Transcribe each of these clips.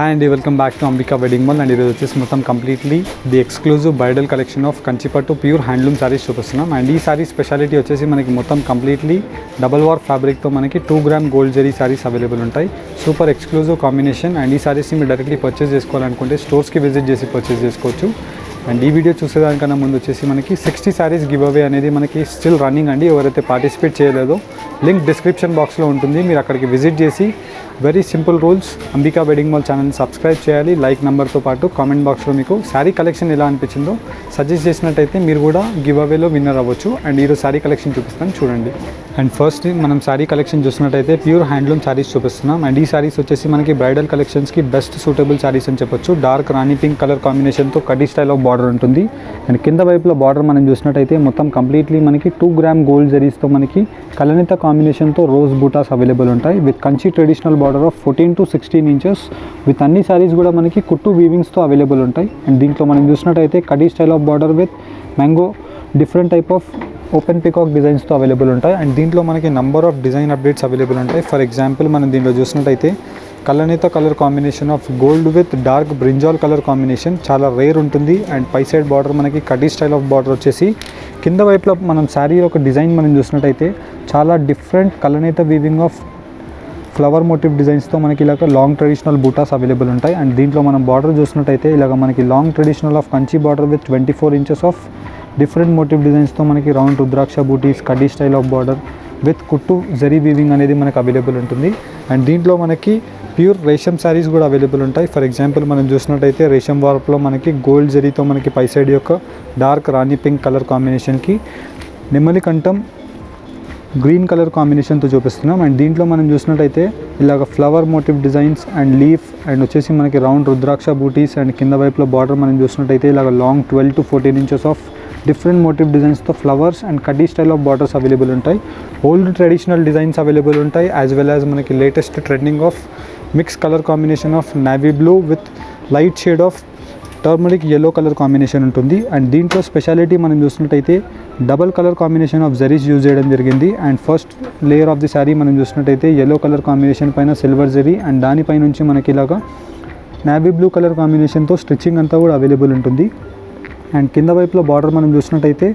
Hi అండి, welcome back to Ambika wedding mall. And ఈరోజు వచ్చేసి మొత్తం completely the exclusive bridal collection of Kanchipattu pure handloom saris చూపిస్తున్నాం. And ఈ సారీ స్పెషాలిటీ వచ్చేసి మనకి మొత్తం కంప్లీట్లీ డబల్ వార్ ఫ్యాబ్రిక్తో మనకి 2 gram gold zari saris available ఉంటాయి. Super exclusive combination. అండ్ ఈ సారీస్ని మీరు డైరెక్ట్లీ పర్చేస్ చేసుకోవాలనుకుంటే స్టోర్స్కి విజిట్ చేసి పర్చేస్ చేసుకోవచ్చు. అండ్ ఈ వీడియో చూసేదానికన్నా ముందు వచ్చేసి మనకి 60 సారీస్ గివ్ అవే అనేది మనకి స్టిల్ రన్నింగ్ అండి. ఎవరైతే పార్టిసిపేట్ చేయలేదో లింక్ డిస్క్రిప్షన్ బాక్స్లో ఉంటుంది, మీరు అక్కడికి విజిట్ చేసి very simple rules, Ambika wedding mall ఛానల్ని సబ్స్క్రైబ్ చేయాలి. లైక్ నెంబర్తో పాటు కామెంట్ బాక్స్లో మీకు శారీ కలెక్షన్ ఎలా అనిపించిందో సజెస్ట్ చేసినట్టయితే మీరు కూడా గివ్ అవేలో విన్నర్ అవ్వచ్చు. అండ్ ఈరోజు శారీ కలెక్షన్ చూపిస్తాను చూడండి. అండ్ ఫస్ట్ మనం శారీ కలెక్షన్ చూసినట్టయితే ప్యూర్ హ్యాండ్లూమ్ శారీస్ చూపిస్తున్నాం. అండ్ ఈ శారీస్ వచ్చేసి మనకి బ్రైడల్ కలెక్షన్స్కి బెస్ట్ సూటబుల్ శారీస్ అని చెప్పొచ్చు. డార్క్ రాణి పింక్ కలర్ కాంబినేషన్తో కడ్డీ స్టైల్ ఆఫ్ బార్డర్ ఉంటుంది. అండ్ కింద వైపులో బార్డర్ మనం చూసినట్టయితే మొత్తం కంప్లీట్లీ మనకి 2 గ్రామ్ గోల్డ్ జరీస్తో మనకి కలనిత కాంబినేషన్తో రోజ్ బూటాస్ అవైలబుల్ ఉంటాయి. With Kanchi traditional border of 14 to 16 inches. With అన్ని శారీస్ కూడా మనకి కుట్టు వీవింగ్స్తో అవైలబుల్ ఉంటాయి. అండ్ దీంట్లో మనం చూసినట్టయితే కడ్డీ style of border with mango different type of open peacock డిజైన్స్తో అవైలబుల్ ఉంటాయి. అండ్ దీంట్లో మనకి number of design updates available ఉంటాయి. ఫర్ ఎగ్జాంపుల్ మనం దీంట్లో చూసినట్టయితే కలనేత colour combination of gold with dark brinjal colour combination చాలా రేర్ ఉంటుంది. అండ్ పై సైడ్ బార్డర్ మనకి కడ్డీ స్టైల్ ఆఫ్ బార్డర్ వచ్చేసి కింద వైపులో మనం శారీ ఒక డిజైన్ మనం చూసినట్టయితే చాలా డిఫరెంట్ కలనేత వీవింగ్ ఆఫ్ ఫ్లవర్ మోటివ్ డిజైన్స్తో మనకి ఇలాగ లాంగ్ ట్రెడిషనల్ బూటాస్ అవైలబుల్ ఉంటాయి. అండ్ దీంట్లో మనం బార్డర్ చూసినట్టయితే ఇలాగ మనకి long traditional of Kanchi border with 24 inches of different motive డిజైన్స్తో మనకి రౌండ్ రుద్రాక్ష బూటీస్ కడ్డీ స్టైల్ ఆఫ్ బార్డర్ విత్ కుట్టు జరీ వీవింగ్ అనేది మనకు అవైలబుల్ ఉంటుంది. అండ్ దీంట్లో మనకి ప్యూర్ రేషం శారీస్ కూడా అవైలబుల్ ఉంటాయి. ఫర్ ఎగ్జాంపుల్ మనం చూసినట్టయితే రేషం వార్ప్లో మనకి గోల్డ్ జరీతో మనకి పై సైడ్ యొక్క డార్క్ రాణి పింక్ కలర్ కాంబినేషన్కి నెమలి కంఠం గ్రీన్ కలర్ కాంబినేషన్తో చూపిస్తున్నాం. అండ్ దీంట్లో మనం చూసినట్టయితే ఇలాగ flower motive designs and leaf and వచ్చేసి మనకి రౌండ్ రుద్రాక్ష బూటీస్. అండ్ కింద వైపులో బార్డర్ మనం చూసినట్టయితే ఇలాగ long 12 to 14 inches of different motive డిజైన్స్తో ఫ్లవర్స్ అండ్ కడ్డీ స్టైల్ ఆఫ్ బార్డర్స్ అవైలబుల్ ఉంటాయి. ఓల్డ్ ట్రెడిషనల్ డిజైన్స్ అవైలబుల్ ఉంటాయి, యాజ్ వెల్ యాజ్ మనకి latest trending of mix colour combination of navy blue with light shade of turmeric yellow colour combination ఉంటుంది. And దీంట్లో speciality మనం చూసినట్టయితే double colour combination of zaris use చేయడం జరిగింది. And first layer of the sari మనం చూసినట్టయితే yellow colour combination పైన silver zari and దానిపై నుంచి మనకి ఇలాగా నావీ బ్లూ కలర్ కాంబినేషన్తో స్టిచ్చింగ్ అంతా కూడా అవైలబుల్ ఉంటుంది. అండ్ కింద వైపులో బార్డర్ మనం చూసినట్టయితే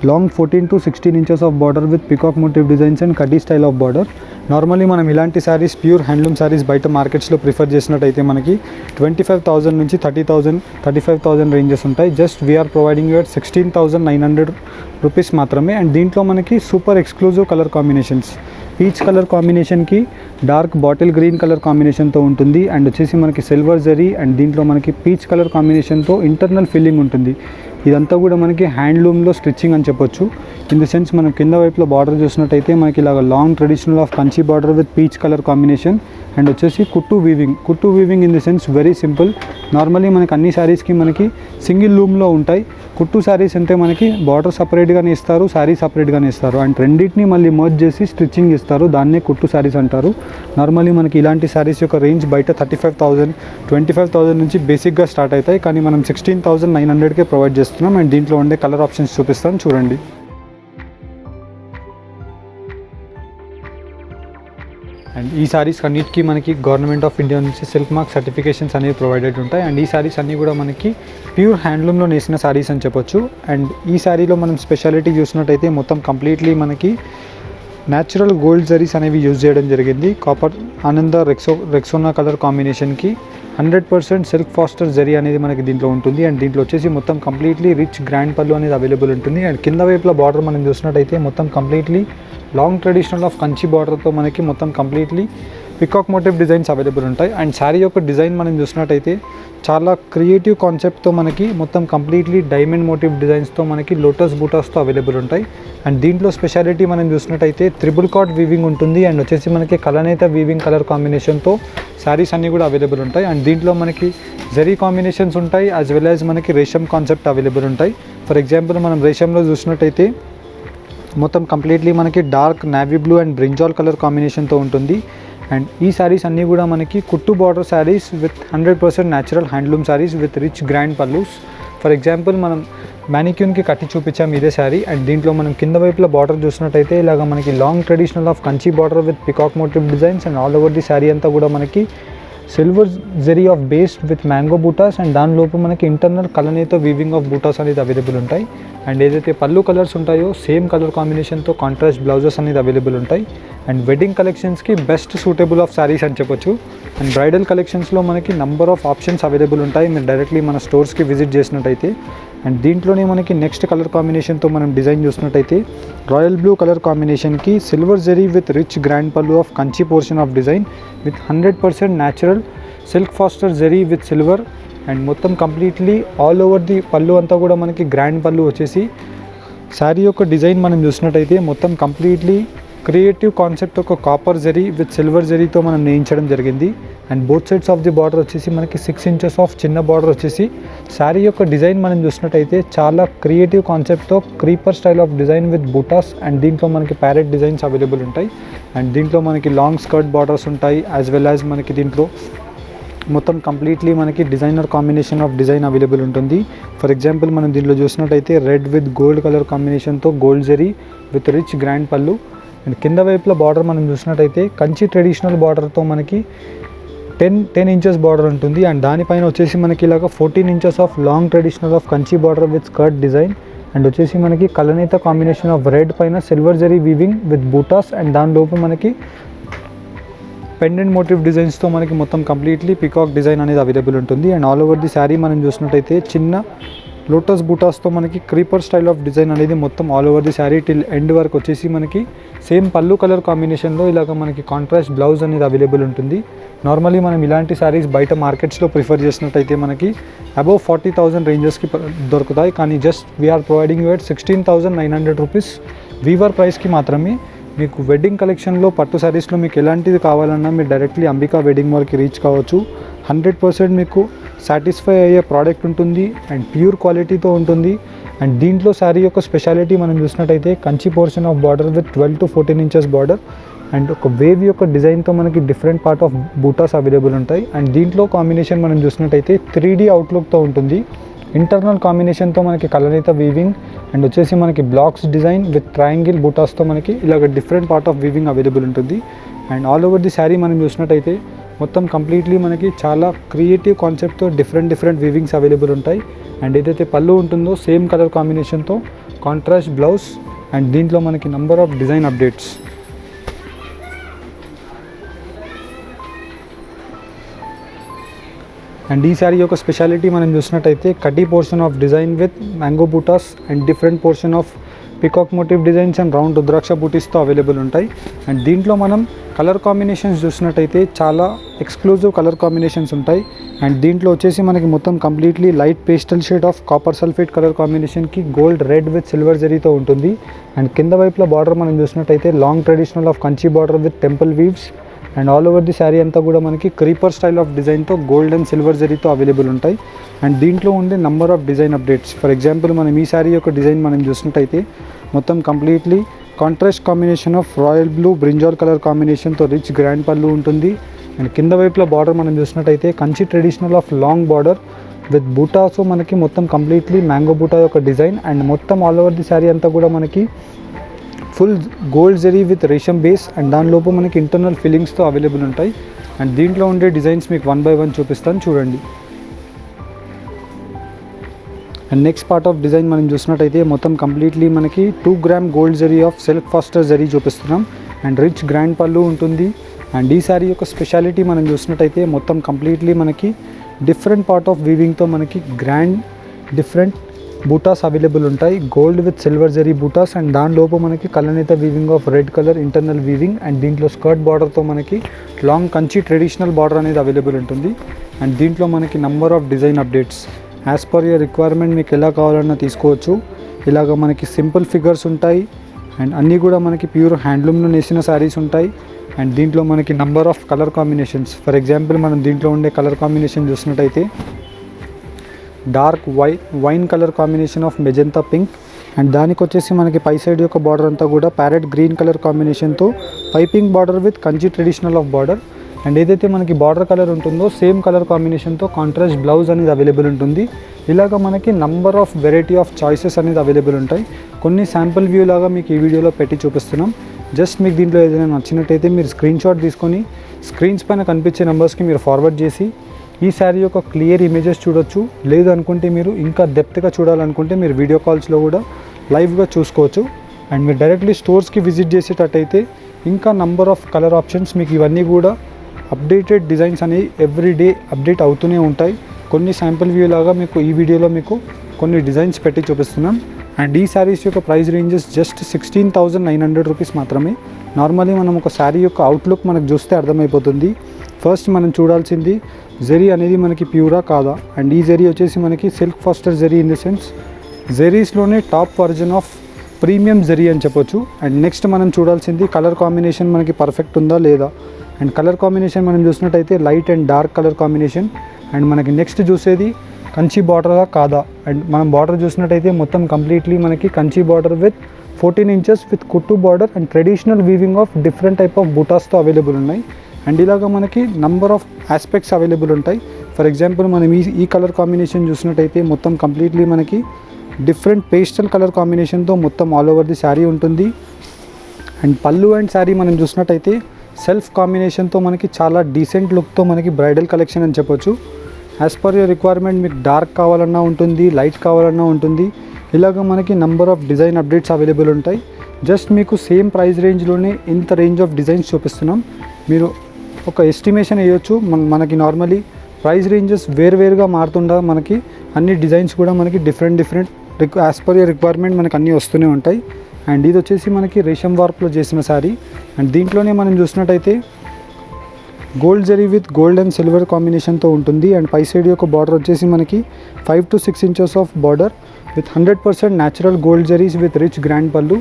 long 14 to 16 inches of border with peacock motive designs and కడ్డీ స్టైల్ ఆఫ్ బార్డర్. నార్మల్లీ మనం ఇలాంటి శారీస్ ప్యూర్ హ్యాండ్లూమ్ శారీస్ బయట మార్కెట్స్లో ప్రిఫర్ చేసినట్టయితే మనకి 25,000 నుంచి 30,000 35,000 రేంజెస్ ఉంటాయి. Just we are providing you 16,900 rupees మాత్రమే. అండ్ దీంట్లో మనకి super exclusive colour combinations peach colour కాంబినేషన్కి డార్క్ బాటిల్ గ్రీన్ కలర్ కాంబినేషన్తో ఉంటుంది. అండ్ వచ్చేసి మనకి సిల్వర్ జరీ అండ్ దీంట్లో మనకి పీచ్ కలర్ కాంబినేషన్తో ఇంటర్నల్ ఫిల్లింగ్ ఉంటుంది. ఇదంతా కూడా మనకి హ్యాండ్లూమ్లో స్టిచ్చింగ్ అని చెప్పొచ్చు. ఇన్ ది సెన్స్ మనం కింద వైపులో బార్డర్ చూసినట్టయితే మనకి ఇలాగ long traditional of Kanchi border with peach colour combination and వచ్చేసి కుట్టు weaving in the sense very simple. Normally మనకి అన్ని శారీస్కి మనకి సింగిల్ లూమ్లో ఉంటాయి. కుట్టు శారీస్ అంటే మనకి బార్డర్ సపరేట్గానే ఇస్తారు, శారీ సపరేట్గానే ఇస్తారు. అండ్ రెండింటిని మళ్ళీ మర్జ్ చేసి స్టిచ్చింగ్ ఇస్తారు, దాన్నే కుట్టు శారీస్ అంటారు. నార్మల్లీ మనకి ఇలాంటి శారీస్ యొక్క రేంజ్ బయట 35,000 25,000 నుంచి బేసిక్గా స్టార్ట్ అవుతాయి, కానీ మనం 16,900కే ప్రొవైడ్ చేస్తున్నాం. అండ్ దీంట్లో ఉండే కలర్ ఆప్షన్స్ చూపిస్తాను చూడండి. అండ్ ఈ సారీస్ అన్నిటికీ మనకి గవర్నమెంట్ ఆఫ్ ఇండియా నుంచి సిల్క్ మార్క్ సర్టిఫికేషన్స్ అనేవి ప్రొవైడెడ్ ఉంటాయి. అండ్ ఈ సారీస్ అన్నీ కూడా మనకి ప్యూర్ హ్యాండ్లూమ్లో నేసిన సారీస్ అని చెప్పొచ్చు. అండ్ ఈ సారీలో మనం స్పెషాలిటీ చూసినట్టయితే మొత్తం కంప్లీట్లీ మనకి న్యాచురల్ గోల్డ్ జరీస్ అనేవి యూజ్ చేయడం జరిగింది. కాపర్ ఆనంద రెక్సోనా కలర్ కాంబినేషన్కి 100% సిల్క్ ఫాస్టర్ జరీ అనేది మనకి దీంట్లో ఉంటుంది. అండ్ దీంట్లో వచ్చేసి మొత్తం కంప్లీట్లీ రిచ్ గ్రాండ్ పళ్ళు అనేది అవైలబుల్ ఉంటుంది. అండ్ కింద వైపులో బార్డర్ మనం చూసినట్టయితే మొత్తం completely long traditional of Kanchi బార్డర్తో మనకి మొత్తం completely peacock motive designs available ఉంటాయి. అండ్ శారీ యొక్క డిజైన్ మనం చూసినట్టయితే చాలా క్రియేటివ్ కాన్సెప్ట్తో మనకి మొత్తం కంప్లీట్లీ డైమండ్ మోటివ్ డిజైన్స్తో మనకి లోటస్ బూటాస్తో అవైలబుల్ ఉంటాయి. అండ్ దీంట్లో స్పెషాలిటీ మనం చూసినట్టయితే త్రిబుల్ కార్డ్ వీవింగ్ ఉంటుంది. అండ్ వచ్చేసి మనకి కలనేత వీవింగ్ కలర్ కాంబినేషన్తో శారీస్ అన్నీ కూడా అవైలబుల్ ఉంటాయి. అండ్ దీంట్లో మనకి జరీ కాంబినేషన్స్ ఉంటాయి, యాజ్ వెల్ యాజ్ మనకి రేషం కాన్సెప్ట్ అవైలబుల్ ఉంటాయి. ఫర్ ఎగ్జాంపుల్ మనం రేషంలో చూసినట్టయితే మొత్తం కంప్లీట్లీ మనకి dark navy blue and brinjal colour కాంబినేషన్తో ఉంటుంది. అండ్ ఈ శారీస్ అన్నీ కూడా మనకి కుట్టు border saris with 100% natural handloom saris with rich grand pallus. For example మనం మ్యానిక్యూన్కి కట్టి చూపించాం ఇదే శారీ. అండ్ దీంట్లో మనం కింద వైపులో బార్డర్ చూసినట్టయితే ఇలాగ మనకి long traditional of Kanchi border with peacock motive designs and all over the sari అంతా కూడా మనకి silver zari of based with mango butas and దానిలోపు మనకి ఇంటర్నల్ కలనేతో వీవింగ్ ఆఫ్ బూటాస్ అనేది అవైలబుల్ ఉంటాయి. అండ్ ఏదైతే పళ్ళు కలర్స్ ఉంటాయో సేమ్ కలర్ కాంబినేషన్తో కాంట్రాస్ట్ బ్లౌజెస్ అనేది అవైలబుల్ ఉంటాయి. అండ్ వెడ్డింగ్ కలెక్షన్స్కి బెస్ట్ సూటబుల్ ఆఫ్ శారీస్ అని చెప్పొచ్చు. అండ్ బ్రైడల్ కలెక్షన్స్లో మనకి నంబర్ ఆఫ్ ఆప్షన్స్ అవైలబుల్ ఉంటాయి మీరు డైరెక్ట్లీ మన స్టోర్స్కి విజిట్ చేసినట్టయితే. అండ్ దీంట్లోనే మనకి నెక్స్ట్ కలర్ కాంబినేషన్తో మనం డిజైన్ చూసినట్టయితే రాయల్ బ్లూ కలర్ కాంబినేషన్కి silver zari with rich grand pallu of Kanchi portion of design with 100% natural silk faster zari with silver. And మొత్తం completely all over the pallu అంతా కూడా మనకి గ్రాండ్ పళ్ళు వచ్చేసి శారీ యొక్క డిజైన్ మనం చూసినట్టయితే మొత్తం కంప్లీట్లీ క్రియేటివ్ కాన్సెప్ట్ ఒక కాపర్ జరీ విత్ సిల్వర్ జరీతో మనం నేయించడం జరిగింది. And both sides of the border వచ్చేసి మనకి 6 inches ఆఫ్ చిన్న బార్డర్ వచ్చేసి శారీ యొక్క డిజైన్ మనం చూసినట్టయితే చాలా క్రియేటివ్ కాన్సెప్ట్తో creeper style of design with butas. And దీంట్లో మనకి ప్యారెట్ డిజైన్స్ అవైలబుల్ ఉంటాయి. అండ్ దీంట్లో మనకి లాంగ్ స్కర్ట్ బార్డర్స్ ఉంటాయి యాజ్ వెల్ యాజ్ మనకి దీంట్లో మొత్తం కంప్లీట్లీ మనకి designer combination of design available ఉంటుంది. ఫర్ ఎగ్జాంపుల్ మనం దీంట్లో చూసినట్టయితే రెడ్ విత్ గోల్డ్ కలర్ కాంబినేషన్తో gold zari with rich grand పళ్ళు. అండ్ కింద వైపులో బార్డర్ మనం చూసినట్టయితే కంచి ట్రెడిషనల్ బార్డర్తో మనకి 10 inches బార్డర్ ఉంటుంది. అండ్ దానిపైన వచ్చేసి మనకి ఇలాగ 14 inches of long traditional of Kanchi border with skirt design. And వచ్చేసి మనకి కలనేత కాంబినేషన్ ఆఫ్ రెడ్ పైన silver zari weaving with butas. And దానిలోపు మనకి పెండెంట్ మోటివ్ డిజైన్స్తో మనకి మొత్తం కంప్లీట్లీ పికాక్ డిజైన్ అనేది అవైలబుల్ ఉంటుంది. And all over the sari మనం చూసినట్టయితే చిన్న లోటస్ బూటాస్తో మనకి క్రీపర్ స్టైల్ ఆఫ్ డిజైన్ అనేది మొత్తం all over the sari till end వరకు వచ్చేసి మనకి సేమ్ పళ్ళు కలర్ కాంబినేషన్లో ఇలాగ మనకి కాంట్రాస్ట్ బ్లౌజ్ అనేది అవైలబుల్ ఉంటుంది. నార్మల్లీ మనం ఇలాంటి శారీస్ బయట మార్కెట్స్లో ప్రిఫర్ చేసినట్టయితే మనకి అబౌవ్ 40,000 రేంజెస్కి దొరుకుతాయి. కానీ just we are providing you at 16,900 rupees weaver ప్రైస్కి మాత్రమే. మీకు వెడ్డింగ్ కలెక్షన్లో పట్టు శారీస్లో మీకు ఎలాంటిది కావాలన్నా మీరు డైరెక్ట్లీ అంబికా వెడ్డింగ్ మాల్కి రీచ్ కావచ్చు. 100% మీకు సాటిస్ఫై అయ్యే ప్రోడక్ట్ ఉంటుంది అండ్ ప్యూర్ క్వాలిటీతో ఉంటుంది. అండ్ దీంట్లో శారీ యొక్క స్పెషాలిటీ మనం చూసినట్టయితే Kanchi portion of border with 12 to 14 inches border and ఒక వేవ్ యొక్క డిజైన్తో మనకి different part of buttas available ఉంటాయి. అండ్ దీంట్లో కాంబినేషన్ మనం చూసినట్టయితే 3D అవుట్లుక్తో ఉంటుంది. ఇంటర్నల్ కాంబినేషన్తో మనకి కలనేత వీవింగ్ అండ్ వచ్చేసి మనకి బ్లాక్స్ డిజైన్ విత్ ట్రయాంగిల్ బూటాస్తో మనకి ఇలాగ different part of weaving available ఉంటుంది. And all over the sari మనం చూసినట్టయితే మొత్తం కంప్లీట్లీ మనకి చాలా క్రియేటివ్ కాన్సెప్ట్తో డిఫరెంట్ వీవింగ్స్ అవైలబుల్ ఉంటాయి. అండ్ ఏదైతే పళ్ళు ఉంటుందో సేమ్ కలర్ కాంబినేషన్తో కాంట్రాస్ట్ బ్లౌజ్. అండ్ దీంట్లో మనకి number of design updates. And ఈ శారీ యొక్క స్పెషాలిటీ మనం చూసినట్టయితే కడ్డీ portion of design with mango butas and different portion of peacock motive designs and round rudraksha బూటీస్తో అవైలబుల్ ఉంటాయి. అండ్ దీంట్లో మనం కలర్ కాంబినేషన్స్ చూసినట్టయితే చాలా ఎక్స్క్లూజివ్ కలర్ కాంబినేషన్స్ ఉంటాయి. అండ్ దీంట్లో వచ్చేసి మనకి మొత్తం completely light pastel shade of copper sulphate colour కాంబినేషన్కి గోల్డ్ రెడ్ విత్ సిల్వర్ జరీతో ఉంటుంది. అండ్ కింద వైపులో బార్డర్ మనం చూసినట్టయితే long traditional of Kanchi border with temple weaves. And all over the sari అంతా కూడా మనకి క్రీపర్ స్టైల్ ఆఫ్ డిజైన్తో గోల్డ్ అండ్ సిల్వర్ జరీతో అవైలబుల్ ఉంటాయి. అండ్ దీంట్లో ఉండే number of design updates. For example మనం ఈ శారీ యొక్క డిజైన్ మనం చూసినట్టయితే మొత్తం completely contrast combination of royal blue brinjal colour కాంబినేషన్తో రిచ్ గ్రాండ్ పళ్ళు ఉంటుంది. అండ్ కింద వైపులో బార్డర్ మనం చూసినట్టయితే Kanchi traditional of long border with బూటాతో మనకి మొత్తం కంప్లీట్లీ మ్యాంగో బూటా యొక్క డిజైన్. అండ్ మొత్తం ఆల్ ఓవర్ ది శారీ అంతా కూడా మనకి ఫుల్ గోల్డ్ జరీ విత్ రేషం బేస్ అండ్ దానిలోపు మనకి ఇంటర్నల్ ఫిల్లింగ్స్తో అవైలబుల్ ఉంటాయి. అండ్ దీంట్లో ఉండే డిజైన్స్ మీకు 1 by 1 చూపిస్తాను చూడండి. And next part of design మనం చూసినట్టయితే మొత్తం కంప్లీట్లీ మనకి 2 gram gold zari of silk faster zari చూపిస్తున్నాం. అండ్ రిచ్ గ్రాండ్ పళ్ళు ఉంటుంది. అండ్ ఈ శారీ యొక్క స్పెషాలిటీ మనం చూసినట్టయితే మొత్తం కంప్లీట్లీ మనకి డిఫరెంట్ పార్ట్ ఆఫ్ వీవింగ్తో మనకి గ్రాండ్ డిఫరెంట్ బూటాస్ అవైలబుల్ ఉంటాయి. Gold with silver zari butas and దానిలోపు మనకి కలనేత weaving of red colour internal weaving. And దీంట్లో స్కర్ట్ బార్డర్తో మనకి లాంగ్ కంచి ట్రెడిషనల్ బార్డర్ అనేది అవైలబుల్ ఉంటుంది. అండ్ దీంట్లో మనకి number of design updates as per your requirement మీకు ఎలా కావాలన్నా తీసుకోవచ్చు. ఇలాగ మనకి సింపుల్ ఫిగర్స్ ఉంటాయి అండ్ అన్నీ కూడా మనకి ప్యూర్ హ్యాండ్లూమ్లో నేసిన శారీస్ ఉంటాయి. అండ్ దీంట్లో మనకి number of colour combinations. For example మనం దీంట్లో ఉండే కలర్ కాంబినేషన్ చూసినట్టయితే dark wine colour combination of magenta pink. And దానికి వచ్చేసి మనకి పై సైడ్ యొక్క బార్డర్ అంతా కూడా ప్యారెట్ గ్రీన్ కలర్ కాంబినేషన్తో piping border with Kanchi traditional of border. And ఏదైతే మనకి బార్డర్ కలర్ ఉంటుందో సేమ్ కలర్ కాంబినేషన్తో కాంట్రాస్ట్ బ్లౌజ్ అనేది అవైలబుల్ ఉంటుంది. ఇలాగ మనకి number of variety of choices అనేది అవైలబుల్ ఉంటాయి. కొన్ని శాంపుల్ వ్యూ లాగా మీకు ఈ వీడియోలో పెట్టి చూపిస్తున్నాం. జస్ట్ మీకు దీంట్లో ఏదైనా నచ్చినట్టయితే మీరు స్క్రీన్ షాట్ తీసుకొని స్క్రీన్స్ పైన కనిపించే నెంబర్స్కి మీరు ఫార్వర్డ్ చేసి ఈ శారీ యొక్క క్లియర్ ఇమేజెస్ చూడొచ్చు. లేదు అనుకుంటే మీరు ఇంకా డెప్త్గా చూడాలనుకుంటే మీరు వీడియో కాల్స్లో కూడా లైవ్గా చూసుకోవచ్చు. అండ్ మీరు డైరెక్ట్లీ స్టోర్స్కి విజిట్ చేసేటట్టయితే ఇంకా నంబర్ ఆఫ్ కలర్ ఆప్షన్స్ మీకు ఇవన్నీ కూడా అప్డేటెడ్ డిజైన్స్ అనేవి ఎవ్రీడే అప్డేట్ అవుతూనే ఉంటాయి. కొన్ని శాంపుల్ వ్యూ లాగా మీకు ఈ వీడియోలో మీకు కొన్ని డిజైన్స్ పెట్టి చూపిస్తున్నాం. అండ్ ఈ శారీస్ యొక్క ప్రైస్ రేంజెస్ జస్ట్ 16,900 రూపీస్ మాత్రమే. నార్మల్లీ మనం ఒక శారీ యొక్క అవుట్లుక్ మనకు చూస్తే అర్థమైపోతుంది. ఫస్ట్ మనం చూడాల్సింది జెరీ అనేది మనకి ప్యూరా కాదా. అండ్ ఈ జెరీ వచ్చేసి మనకి silk faster zari in the sense జెరీస్లోనే top version of premium zari అని చెప్పొచ్చు. అండ్ నెక్స్ట్ మనం చూడాల్సింది కలర్ కాంబినేషన్ మనకి పర్ఫెక్ట్ ఉందా లేదా. అండ్ కలర్ కాంబినేషన్ మనం చూసినట్టయితే light and dark colour combination. And మనకి నెక్స్ట్ చూసేది కంచి బార్డరా కాదా. అండ్ మనం బార్డర్ చూసినట్టయితే మొత్తం కంప్లీట్లీ మనకి Kanchi border with 14 inches with కుట్టు border and traditional weaving of different type of బుటాస్తో అవైలబుల్ ఉన్నాయి. అండ్ ఇలాగా మనకి నంబర్ ఆఫ్ ఆస్పెక్ట్స్ అవైలబుల్ ఉంటాయి. ఫర్ ఎగ్జాంపుల్ మనం ఈ కలర్ కాంబినేషన్ చూసినట్టయితే మొత్తం కంప్లీట్లీ మనకి డిఫరెంట్ పేస్టల్ కలర్ కాంబినేషన్తో మొత్తం ఆల్ ఓవర్ ది శారీ ఉంటుంది. అండ్ పళ్ళు అండ్ శారీ మనం చూసినట్టయితే సెల్ఫ్ కాంబినేషన్తో మనకి చాలా డీసెంట్ లుక్తో మనకి బ్రైడల్ కలెక్షన్ అని చెప్పొచ్చు. యాజ్ పర్ యువర్ రిక్వైర్మెంట్ మీకు డార్క్ కావాలన్నా ఉంటుంది, లైట్ కావాలన్నా ఉంటుంది. ఇలాగ మనకి number of design updates available ఉంటాయి. జస్ట్ మీకు సేమ్ ప్రైస్ రేంజ్లోనే ఇంత రేంజ్ ఆఫ్ డిజైన్స్ చూపిస్తున్నాం. మీరు ఒక ఎస్టిమేషన్ వేయొచ్చు. మనకి నార్మలీ ప్రైస్ రేంజెస్ వేరువేరుగా మారుతుండగా మనకి అన్ని డిజైన్స్ కూడా మనకి different as per your requirement మనకి అన్నీ వస్తూనే ఉంటాయి. అండ్ ఇది వచ్చేసి మనకి రేషం వర్క్లో చేసిన శారీ. అండ్ దీంట్లోనే మనం చూసినట్టయితే gold zari with gold and silver కాంబినేషన్తో ఉంటుంది. అండ్ పై సైడ్ యొక్క బార్డర్ వచ్చేసి మనకి 5 to 6 inches of border with 100% natural gold zaris with rich grand పళ్ళు.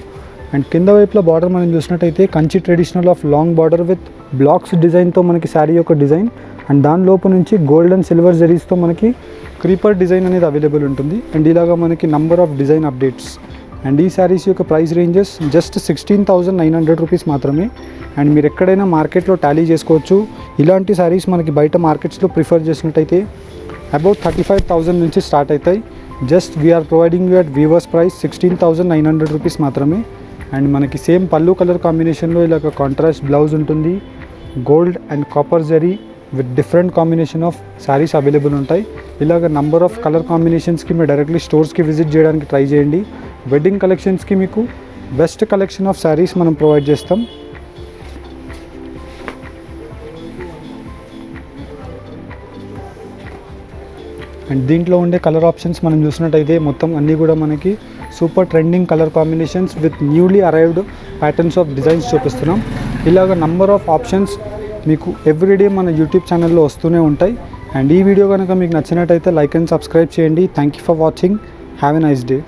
అండ్ కింద వైపులో బార్డర్ మనం చూసినట్టయితే Kanchi traditional of long border with blocks డిజైన్తో మనకి శారీ యొక్క డిజైన్. అండ్ దాని లోపు నుంచి గోల్డ్ అండ్ సిల్వర్ జరీస్తో మనకి క్రీపర్ డిజైన్ అనేది అవైలబుల్ ఉంటుంది. అండ్ ఇలాగా మనకి number of design updates. And ఈ శారీస్ యొక్క ప్రైస్ రేంజెస్ జస్ట్ 16,900 రూపీస్ మాత్రమే. అండ్ మీరు ఎక్కడైనా మార్కెట్లో టాలీ చేసుకోవచ్చు. ఇలాంటి శారీస్ మనకి బయట మార్కెట్స్లో ప్రిఫర్ చేసినట్టయితే అబౌట్ 35,000 నుంచి స్టార్ట్ అవుతాయి. Just we are providing you at weaver's price 16,900 rupees మాత్రమే. అండ్ మనకి సేమ్ పళ్ళు కలర్ కాంబినేషన్లో ఇలాగ కాంట్రాస్ట్ బ్లౌజ్ ఉంటుంది. Gold and copper zari with different combination of saris available ఉంటాయి. ఇలాగ నంబర్ ఆఫ్ కలర్ కాంబినేషన్స్కి మీరు డైరెక్ట్లీ స్టోర్స్కి విజిట్ చేయడానికి ట్రై చేయండి. వెడ్డింగ్ కలెక్షన్స్కి మీకు బెస్ట్ కలెక్షన్ ఆఫ్ శారీస్ మనం ప్రొవైడ్ చేస్తాం. అండ్ దీంట్లో ఉండే కలర్ ఆప్షన్స్ మనం చూసినట్టయితే మొత్తం అన్నీ కూడా మనకి super trending colour combinations with newly arrived patterns of designs చూపిస్తున్నాం. ఇలాగ నంబర్ ఆఫ్ ఆప్షన్స్ మీకు ఎవ్రీడే మన యూట్యూబ్ ఛానల్లో వస్తూనే ఉంటాయి. అండ్ ఈ వీడియో కనుక మీకు నచ్చినట్టయితే లైక్ అండ్ సబ్స్క్రైబ్ చేయండి. Thank you for watching. Have a nice day.